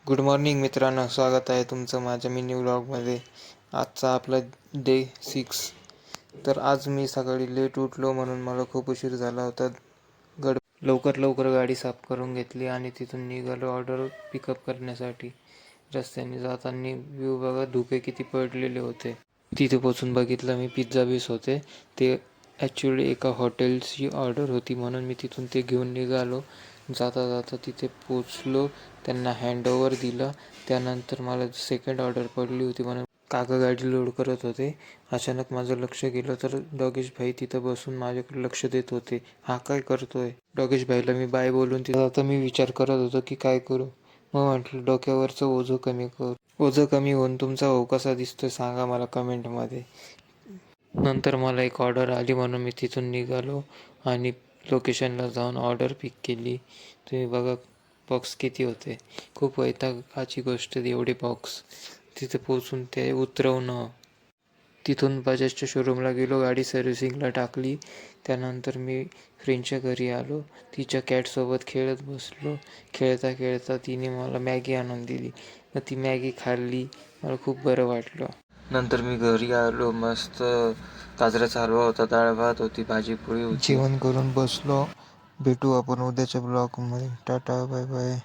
Good morning मित्रांनो, स्वागत आहे तुमचं माझ्या मिनी व्लॉगमध्ये. आजचा आपला डे 6. तर आज मी सकाळी लेट उठलो म्हणून मला खूप उशीर झाला होता. लवकर गाडी साफ करून घेतली आणि तिथून निघालो ऑर्डर पिकअप करण्यासाठी. रस्त्याने जाताना व्ह्यू बघा, धुके किती पडलेले होते. तिथे पोचून बघितलं मी, पिझ्झा बीस होते. ते ॲक्च्युली एका हॉटेलची ऑर्डर होती म्हणून मी तिथून ते घेऊन निघालो. जाता तिथे पोचलो, त्यांना हँडओव्हर दिला. त्यानंतर मला सेकंड ऑर्डर पडली होती म्हणून काका गाडी लोड करत होते. अचानक माझं लक्ष गेलं तर डॉगेश भाई तिथं बसून माझ्याकडे लक्ष देत होते. हा काय करतोय? डॉगेश भाईला मी बाय बोलून तिथं आता मी विचार करत होतो की काय करू. मग म्हटलं डोक्यावरचं ओझं कमी करू. ओझं कमी होऊन तुमचा हो कसा दिसतोय सांगा मला कमेंटमध्ये. नंतर मला एक ऑर्डर आली म्हणून मी तिथून निघालो आणि लोकेशनला जाऊन ऑर्डर पिक केली. तुम्ही बघा बॉक्स किती होते. खूप वैतागाची गोष्ट एवढे बॉक्स. तिथे पोचून ते उतरवणं. तिथून बजाजच्या शोरूमला गेलो, गाडी सर्व्हिसिंगला टाकली. त्यानंतर मी फ्रेंडच्या घरी आलो. तिच्या कॅटसोबत खेळत बसलो. खेळता तिने मला मॅगी आणून दिली. मग ती मॅगी खाल्ली. मला खूप बरं वाटलं. नंतर मी घरी आलो. मस्त गाजराचा हलवा होता, डाळ भात होती, भाजी पोळी होती. जेवण करून बसलो. भेटू आपण उद्याच्या ब्लॉगमध्ये. Ta ta, bye bye.